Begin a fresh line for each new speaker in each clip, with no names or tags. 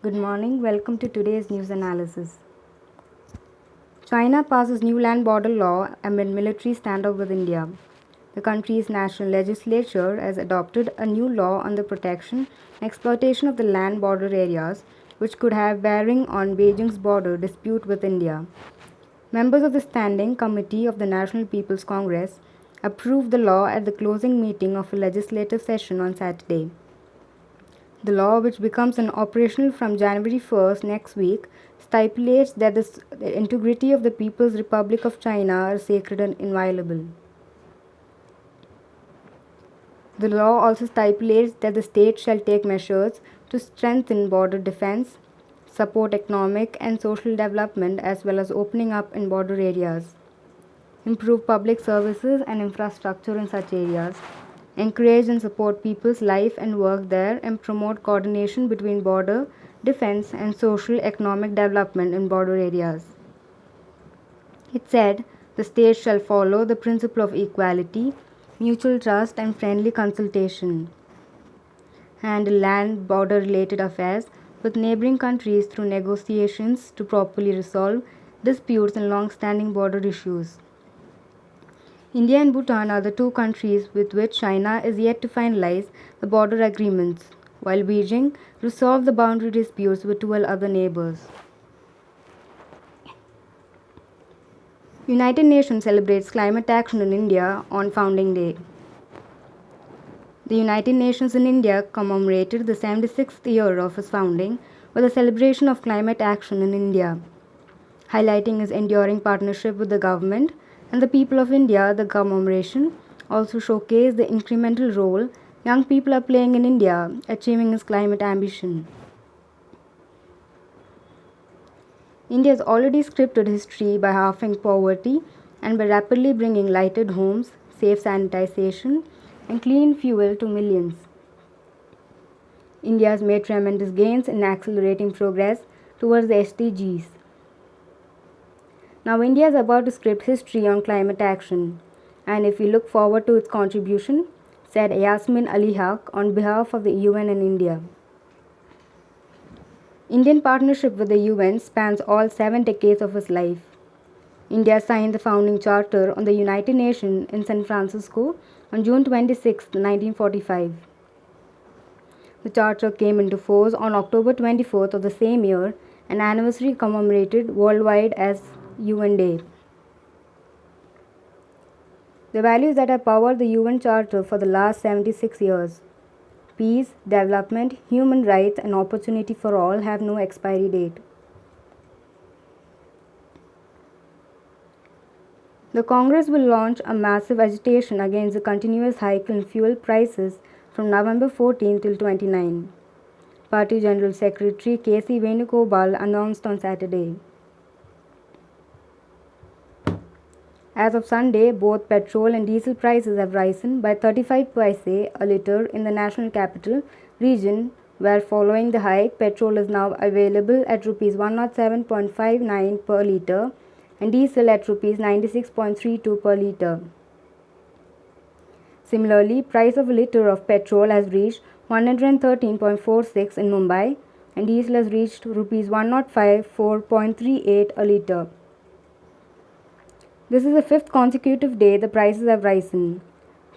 Good morning. Welcome to today's news analysis. China passes new land border law amid military standoff with India. The country's national legislature has adopted a new law on the protection and exploitation of the land border areas, which could have bearing on Beijing's border dispute with India. Members of the Standing Committee of the National People's Congress approved the law at the closing meeting of a legislative session on Saturday. The law, which becomes operational from January 1st next week, stipulates that the integrity of the People's Republic of China are sacred and inviolable. The law also stipulates that the state shall take measures to strengthen border defense, support economic and social development as well as opening up in border areas, improve public services and infrastructure in such areas, encourage and support people's life and work there, and promote coordination between border defense and social economic development in border areas. It said the state shall follow the principle of equality, mutual trust, and friendly consultation, handle land border related affairs with neighboring countries through negotiations to properly resolve disputes and long standing border issues. India and Bhutan are the two countries with which China is yet to finalize the border agreements, while Beijing resolved the boundary disputes with 12 other neighbors. United Nations celebrates climate action in India on Founding Day. The United Nations in India commemorated the 76th year of its founding with a celebration of climate action in India, highlighting its enduring partnership with the government and the people of India. The commemoration also showcased the incremental role young people are playing in India achieving its climate ambition. India has already scripted history by halving poverty and by rapidly bringing lighted homes, safe sanitization, and clean fuel to millions. India has made tremendous gains in accelerating progress towards the SDGs. Now, India is about to script history on climate action, and if we look forward to its contribution, said Yasmin Ali Haq on behalf of the UN and India. Indian partnership with the UN spans all 7 decades of its life. India signed the founding charter on the United Nations in San Francisco on June 26, 1945. The charter came into force on October 24th of the same year, an anniversary commemorated worldwide as UN Day. The values that have powered the UN Charter for the last 76 years, peace, development, human rights, and opportunity for all, have no expiry date. The Congress will launch a massive agitation against the continuous hike in fuel prices from November 14 till 29. Party General Secretary K.C. Venugopal announced on Saturday. As of Sunday, both petrol and diesel prices have risen by 35 paise a litre in the national capital region, where following the hike, petrol is now available at Rs 107.59 per litre and diesel at Rs 96.32 per litre. Similarly, price of a litre of petrol has reached 113.46 in Mumbai and diesel has reached Rs 105.4.38 a litre. This is the 5th consecutive day the prices have risen.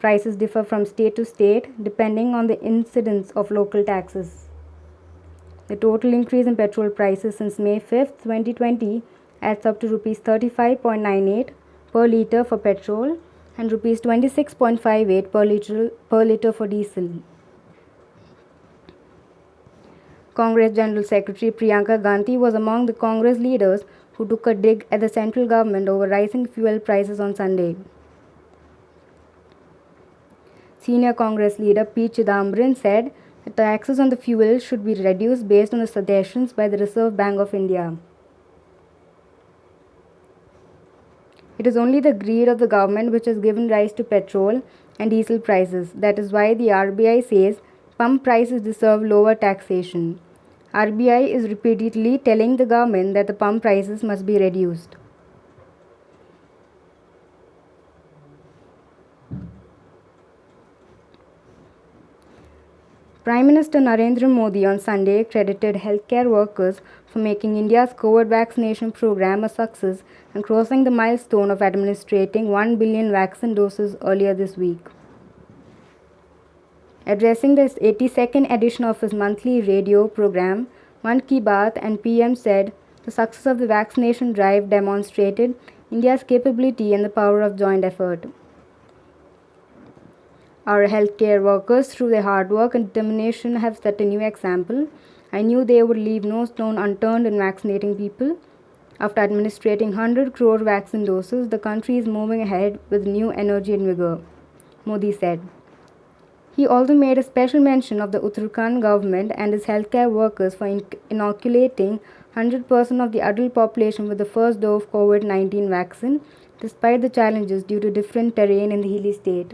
Prices differ from state to state depending on the incidence of local taxes. The total increase in petrol prices since May 5, 2020 adds up to Rs 35.98 per litre for petrol and Rs 26.58 per litre for diesel. Congress General Secretary Priyanka Gandhi was among the Congress leaders who took a dig at the central government over rising fuel prices on Sunday. Senior Congress leader P. Chidambaran said that taxes on the fuel should be reduced based on the suggestions by the Reserve Bank of India. It is only the greed of the government which has given rise to petrol and diesel prices. That is why the RBI says pump prices deserve lower taxation. RBI is repeatedly telling the government that the pump prices must be reduced. Prime Minister Narendra Modi on Sunday credited healthcare workers for making India's COVID vaccination program a success and crossing the milestone of administering 1 billion vaccine doses earlier this week. Addressing the 82nd edition of his monthly radio program, Mann Ki Baat, and PM said the success of the vaccination drive demonstrated India's capability and the power of joint effort. Our healthcare workers, through their hard work and determination, have set a new example. I knew they would leave no stone unturned in vaccinating people. After administering 100 crore vaccine doses, the country is moving ahead with new energy and vigor, Modi said. He also made a special mention of the Uttarakhand government and its healthcare workers for inoculating 100% of the adult population with the first dose of COVID-19 vaccine, despite the challenges due to different terrain in the hilly state.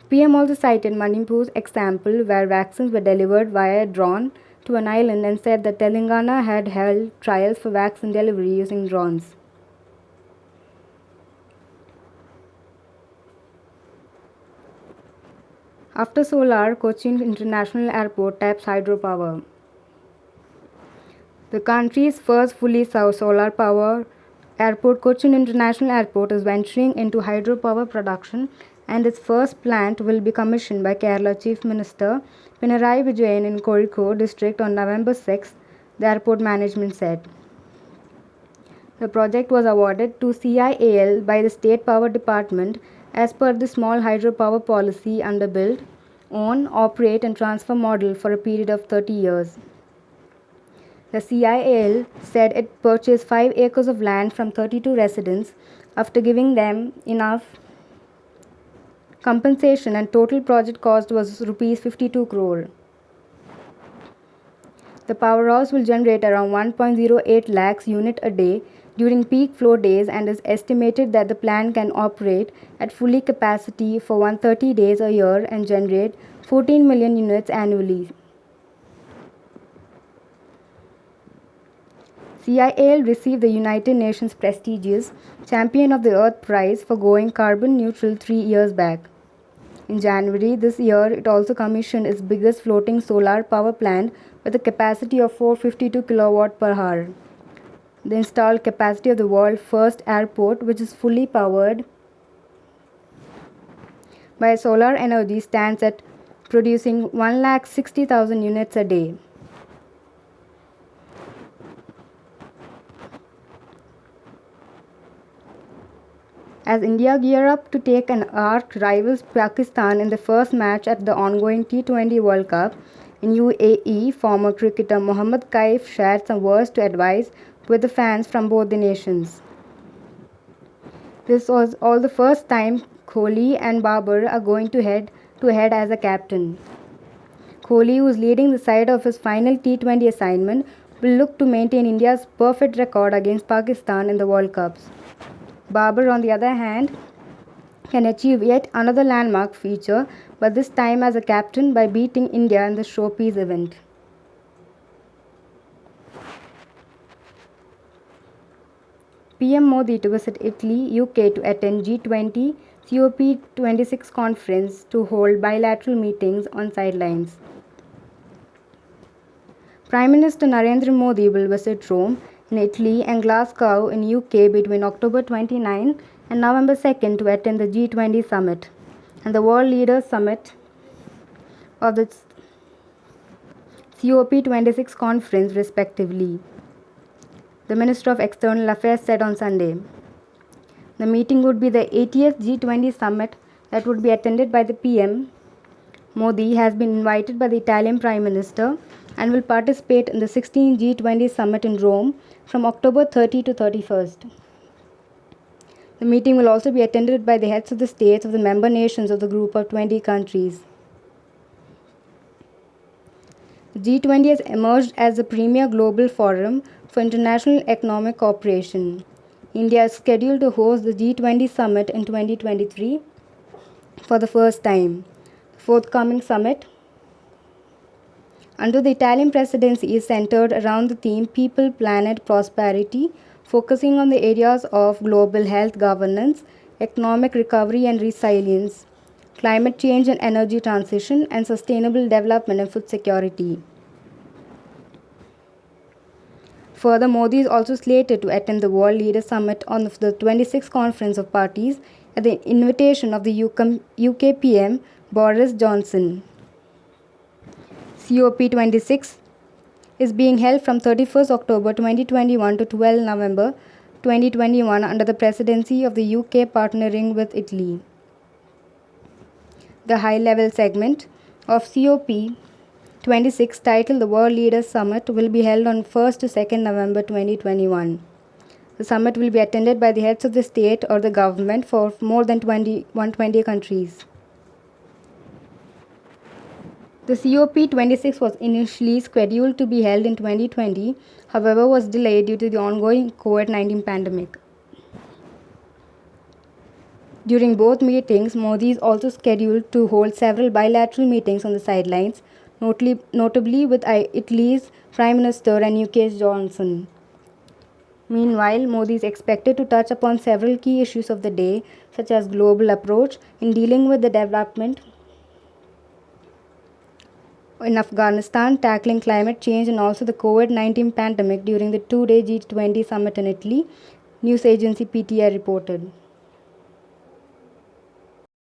PM also cited Manipur's example where vaccines were delivered via drone to an island and said that Telangana had held trials for vaccine delivery using drones. After solar, Cochin International Airport taps hydropower. The country's first fully solar power airport, Cochin International Airport, is venturing into hydropower production, and its first plant will be commissioned by Kerala Chief Minister Pinarayi Vijayan in Kozhikode district on November 6, the airport management said. The project was awarded to CIAL by the State Power Department as per the small hydropower policy under build, own, operate and transfer model for a period of 30 years. The CIAL said it purchased 5 acres of land from 32 residents after giving them enough compensation, and total project cost was Rs 52 crore. The powerhouse will generate around 1.08 lakhs unit a day during peak flow days, and is estimated that the plant can operate at fully capacity for 130 days a year and generate 14 million units annually. CIAL received the United Nations prestigious Champion of the Earth Prize for going carbon neutral 3 years back. In January this year, it also commissioned its biggest floating solar power plant with a capacity of 452 kW per hour. The installed capacity of the world's first airport, which is fully powered by solar energy, stands at producing 1,60,000 units a day. As India gear up to take an arch rivals Pakistan in the first match at the ongoing T20 World Cup in UAE, former cricketer Mohammad Kaif shared some words to advise with the fans from both the nations. This was all the first time Kohli and Babar are going to head as a captain. Kohli, who is leading the side of his final T20 assignment, will look to maintain India's perfect record against Pakistan in the World Cups. Babar, on the other hand, can achieve yet another landmark feature, but this time as a captain by beating India in the showpiece event. PM Modi to visit Italy, UK to attend G20 COP26 conference to hold bilateral meetings on sidelines. Prime Minister Narendra Modi will visit Rome in Italy and Glasgow in UK between October 29 and November 2 to attend the G20 summit and the World Leaders Summit of the COP26 conference respectively, the Minister of External Affairs said on Sunday. The meeting would be the 80th G20 summit that would be attended by the PM. Modi has been invited by the Italian Prime Minister and will participate in the 16th G20 summit in Rome from October 30 to 31st. The meeting will also be attended by the heads of the states of the member nations of the group of 20 countries. The G20 has emerged as the premier global forum for international economic cooperation. India is scheduled to host the G20 summit in 2023 for the first time. The forthcoming summit under the Italian presidency is centered around the theme People, Planet, Prosperity, focusing on the areas of global health governance, economic recovery and resilience, climate change and energy transition, and sustainable development and food security. Further, Modi is also slated to attend the World Leaders Summit on the 26th Conference of Parties at the invitation of the UK PM Boris Johnson. COP26 is being held from 31st October 2021 to 12 November 2021 under the presidency of the UK partnering with Italy. The high-level segment of COP26 titled the World Leaders Summit will be held on 1st to 2nd November 2021. The summit will be attended by the heads of the state or the government for more than 120 countries. The COP26 was initially scheduled to be held in 2020, however was delayed due to the ongoing COVID-19 pandemic. During both meetings, Modi is also scheduled to hold several bilateral meetings on the sidelines, notably with Italy's Prime Minister and UK's Johnson. Meanwhile, Modi is expected to touch upon several key issues of the day, such as global approach in dealing with the development in Afghanistan, tackling climate change, and also the COVID-19 pandemic during the two-day G20 summit in Italy, news agency PTI reported.